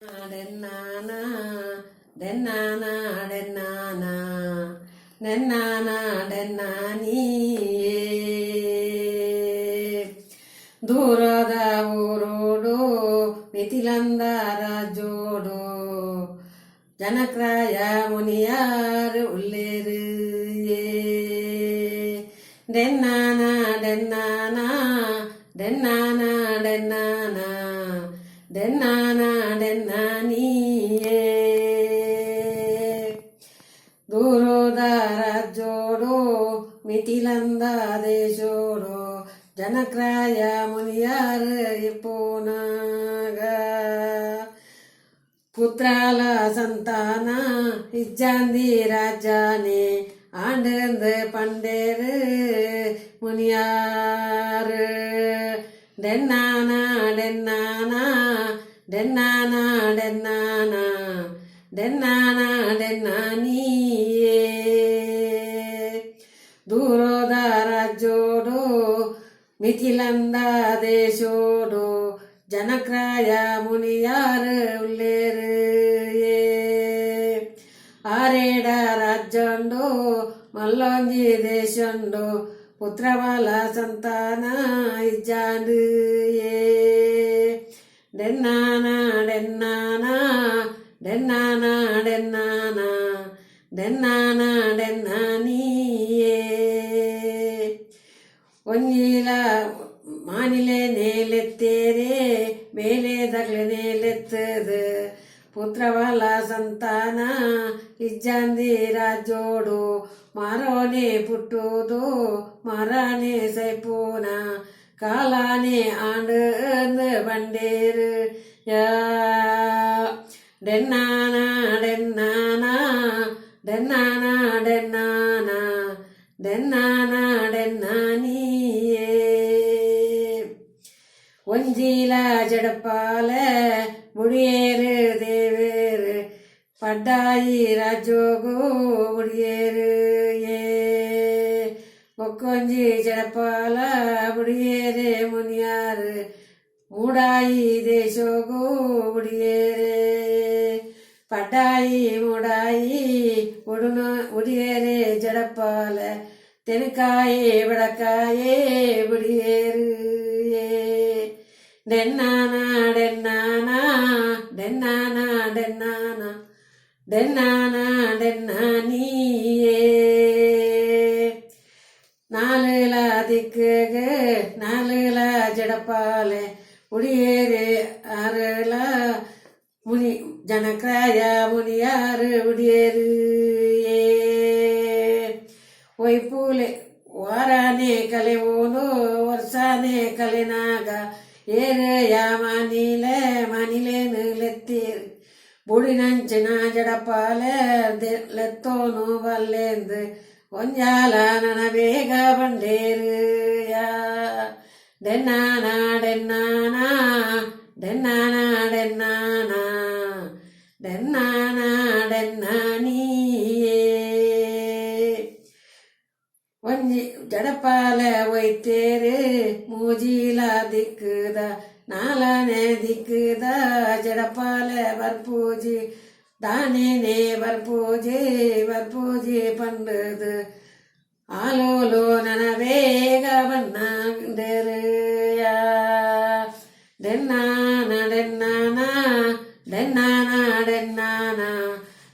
Denana, denana, denana, denana, denani. ದೂರದ ಊರೋಡು ಮಿಥಿಲಂದರ ಜೋಡು ಜನಕ್ರಾಯ ಮುನಿಯಾರು ಉಲ್ಲೇರು ಡೆನ್ನಾನ ಡೆನ್ನಾನ ಡೆನ್ನಾನ ಡೆನ್ನಾನ ಡೆನ್ನಾನ ಡೆನ್ನಾನಿಯೇ ದೂರದ ರಾಜ್ಯೋಡು ಮಿಥಿಲಂದ ದೇಶೋಡು ಜನಕ್ರಾಯ ಮುನಿಯಾರ పోనాగా పుత్రాల సంతాన ఇజ్జాంది రాజానే ஆண்டு பண்டேரு முனியாரு டென்னானா டென்னானா டென்னானா டென்னானா டென்னானா டென்னானியே ದೂರದ ರಾಜ್ಯೋಡು ಮಿಥಿಲಂದ ದೇಶೋಡು ಜನಕ್ರಾಯ ಮುನಿಯಾರು ಉಲ್ಲೇರು ಆರೇಡ ರಾಜ್ಯಂಡು ಮಲ್ಲೊಂಜಿ ದೇಶಂಡು ಪುತ್ರಬಲ ಸಂತಾನ ಇಜ್ಜಾಂಡು ಡೆನ್ನಾನ ಡೆನ್ನಾನ ಡೆನ್ನಾನ ಡೆನ್ನಾನ ಡೆನ್ನಾನ ಡೆನ್ನಾನಿಯೇ ಒಂಜಿಲ ಮಾನಿಲೆ ನೇಲೆತ್ತೇರೆ ಮೇಲೆ ದಗ್ಲೆ ನೇಲೆತ್ತದು ಪುತ್ರಬಲ ಸಂತಾನ ಇಜ್ಜಾಂದಿ ರಾಜೋಡು ಮಾರೋನೆ ಪುಟ್ಟುದು ಮರಾನೆ ಸೈಪೂನ ಕಾಲಾನೆ ಆಂಡು ಬಂಡೇರು ಡೆನ್ನಾನ ಡೆನ್ನಾನ ಡೆನ್ನಾನ ಡೆನ್ನಾನ ಡೆನ್ನಾನ ಡೆನ್ನಾನಿಯೇ ಒಂಜಿಲ ಜಡಪಾಲ ಮುಡಿಯೇರು ದೇವೇರು ಪಡ್ಡಾಯಿ ರಾಜೋಗು ಮುಡಿಯೇರು ಒಕ್ಕೊಂಜಿ ಜಡಪಾಲ ಮುಡಿಯೇರೆ ಮುನಿಯಾರು ಮೂಡಾಯಿ ದೇಶೋಗು ಮುಡಿಯೇರೆ ಪಡ್ಡಾಯಿ ಮೂಡಾಯಿ ಉಡಿಯೇರೆ ಜಡಪಾಲ ತೆನಕಾಯೇ ಬಡಕಾಯೇ ಮುಡಿಯೇರು ಡೆನ್ನಾನ ಡೆನ್ನಾನ ಡೆನ್ನಾನ ಡೆನ್ನಾನ ಡೆನ್ನಾನ ಡೆನ್ನಾನಿಯೇ நாலுல திக்குகு நாலுல ஜடப்பால உடியேறு ஆறுல முனி ஜனக்ராய முனியாறு உடியேறு ஒய்பூಲೆ ವಾರಾನೆ ಕಲೆ ಓನು ವರ್ಷಾನೆ ಕಲೆನಾಗ ಏರೆಯ ಮನಿಲೇನು ಲೆತ್ತೀರು ಬುಡಿನಂಚಿನ ಜಡಪಾಲ ಲೆತ್ತೋನು ಬಲ್ಲೆಂದು ಒಂಜಾಲ ನನ ಬೇಗ ಬಂಡೇರು ಡೆನ್ನಾನ ಡೆನ್ನಾನ ಡೆನ್ನಾನ ಡೆನ್ನಾನ ಡೆನ್ನಾನ ಡೆನ್ನಾನಿಯೇ ಒಂಜಿ ಜಡಪಾಲ ಒಯ್ತೇರು ಮೂಜಿಲ ದಿಕ್ಕುದ ನಾಲನೆ ದಿಕ್ಕುದ ಜಡಪಾಲ ಬರ್ಪೂಜಿ தானேனே வற்பூஜி பண்றது ஆலோலோ நனவேக பண்ணாண்டேருயா டென்னான டென்னானா டென்னானா டென்னானா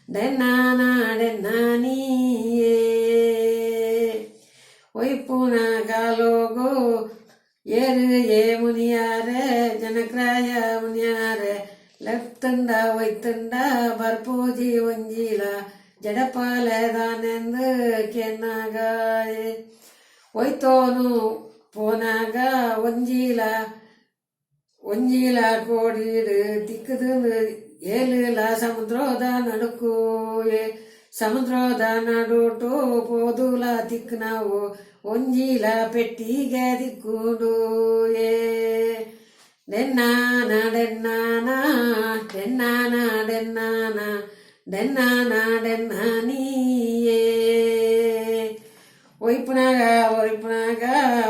டென்னானா டென்னானியே ஒய்பூன காலோகோ ஏறு முனியார ಜನಕ್ರಾಯ ಮುನಿಯಾರ ಲೆತ್ತಂಡ ಒಯ್ತಂಡ ಬರ್ಪೂಜಿ ಒಂಜಿಲ ಜಡಪಾಲ ದಾನೆಂದು ಕೆನ್ನಾಗ ಒಯ್ತೋನು போனாக ಒಂಜಿಲ ಕೋಡಿಡು ದಿಕ್ಕದು ಏಳುಲ ಸಮುದ್ರದ ನಡುಕು ಸಮುದ್ರದ ನಡುಟು ಪೋದುಲ ದಿಕ್ಕು ನಾವು ಒಂಜಿಲ ಪೆಟ್ಟಿಗೆ ದಿಕ್ಕುಡು ಡೆನ್ನಾನ ಡೆನ್ನಾನ ಡೆನ್ನಾನ ಡೆನ್ನಾನ ಡೆನ್ನಾನ ಡೆನ್ನಾನಿಯೇ ಒಯ್ಪುನಾಗ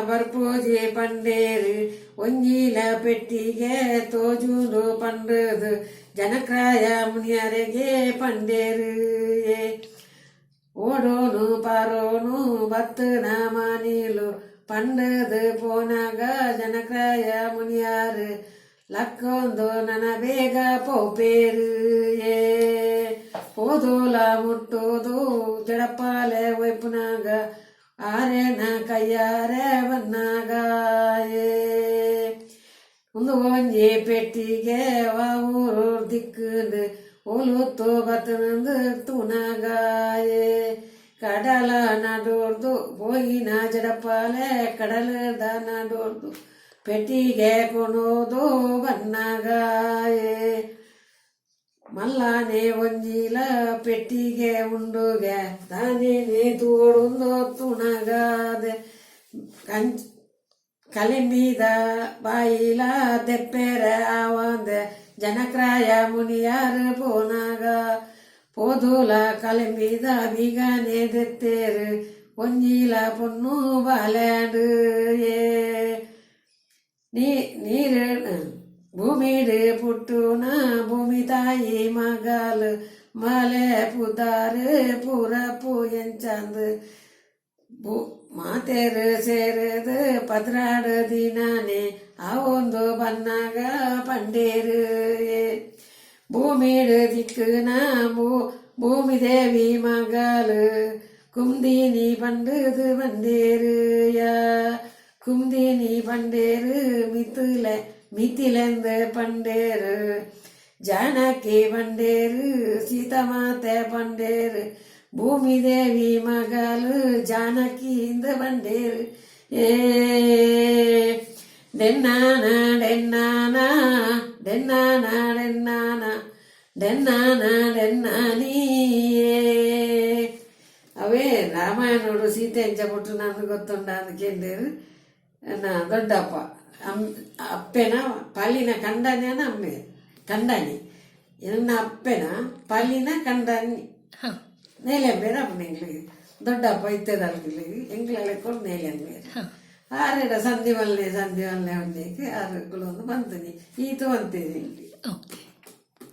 ಬರ್ಪೂಜೆ ಪಂಡೇರು ಒಂಜಿಲ ಪೆಟ್ಟಿಗೆ ತೋಜುಂಡು ಪಂಡದು ಜನಕ್ರಾಯ ಮುನಿಯರಿಗೆ ಪಂಡೇರು ಓಡೋನು ಪಾರೋನು ಬತ್ತನ ಮಾನೀಲು ಪಂಡದು ಪೋನಾಗ ಜನಕ್ರಾಯ ಮುನಿಯಾರು ಲಕ್ಕೊಂದು ನನ ಬೇಗ ಪೋಪೇರು ಪೋದೋಲ ಮುಟ್ಟೋದು ಜಡಪಾಲೆ ವೈಪುನಾಗ ಆರೆನ ಕೈಯಾರೆ ಬನ್ನಾಗ ಒಂದು ಒಂಜಿ ಪೆಟ್ಟಿಗೆ ಊರು ದಿಕ್ಕುಂಡು ಒಲುತ್ತು ಬತ್ತನಂದು ತುನಗಾಯೆ ಕಡಲ ನಡೋರ್ದು ಹೋಗಿನ ಜಡಪಾಲೆ ಕಡಲದ ನಡೋರ್ದು ಪೆಟ್ಟಿಗೆ ಕೊಣೋದು ಬನ್ನಗಾಯೆ ಮಲ್ಲಾನೆ ಒಂಜಿಲ ಪೆಟ್ಟಿಗೆ ಉಂಡುಗೆ ತಾನೇನೆ ತೋಡೊಂದು ತುಣಗಾದೆ ಕಂಚ ಕಲಿಮೀದ ಬಾಯಿಲ ತೆಪ್ಪೆರ ಆವಂದ ಜನಕ್ರಾಯ ಮುನಿಯಾರು ಪೋನಾಗ ಪೋದುಲ ಕಲಿಮೀದ ಬೀಗನೆ ದೆತ್ತೇರು ಒಂಜಿಲ ಪೊನ್ನು ಬಾಲ್ಯಾಂಡು ನೀರು ಭೂಮಿಡು ಪುಟ್ಟುನ ಭೂಮಿ ತಾಯಿ ಮಗಾಲು ಮಲೆ ಪುದಾರು ಪೂರ ಪೂಯಂಚಂದು ಮಾತೇರು ಸೇರದು ಪದ್ರಾಡು ದಿನಾನೆ ಅವೊಂದು ಬನ್ನಾಗ ಪಂಡೇರು ಭೂಮಿಡು ದಿಕ್ಕುನ ಭೂಮಿ ದೇವಿ ಮಗಾಲು ಕುಂದಿನಿ ಪಂಡುದು ಬಂಡೇರು ಕುಂದಿನಿ ಪಂಡೇರು ಮಿತಿಲೆಂದು ಪಂಡೇರು ಜಾನಕಿ ಪಂಡೇರು ಸೀತಾಮಾತೆ ಪಂಡೇರು ಭೂಮಿ ದೇವಿ ಮಗಳು ಜಾನಕಿಯಿಂದ ಬಂಡೇರು ಡೆನ್ನಾನ ಡೆನ್ನಾನ ಡೆನ್ನಾನ ಡೆನ್ನಾನ ಡೆನ್ನಾನ ಡೆನ್ನಾನಿ ಅವೇ ರಾಮಾಯಣೋಡು ಸೀತೆ ಎಂಚಬಿಟ್ಟು ನನಗೆ ಗೊತ್ತುಂಡ ಅಂದ್ಕೊಂಡೇರು ದೊಡ್ಡಪ್ಪ ಅಪ್ಪೆನ ಪಲ್ಲಿನ ಕಂಡಾನ ಅಮ್ಮೆ ಕಂಡಾನಿ ನನ್ನ ಅಪ್ಪೆನ ಪಲ್ಲಿನ ಕಂಡಾನಿ ನೇಲೆ ಬೇರೆ ಅಪ್ಪನ ಎಂಗ್ಳಿಗೆ ದೊಡ್ಡಪ್ಪ ಇತ್ತದಲ್ಗಳಿಗೆ ಎಂಗ್ಳೆಲ್ಲ ಕೊಡು ನೇಲೆ ಬೇರೆ ಆರೇಡ ಸಂಧಿ ಮಲ್ಲೆ ಒಂದೇಕ್ಕೆ ಆರುಗಳು ಬಂತೀನಿ ಈತು ಅಂತೀನಿ ಇಲ್ಲಿ.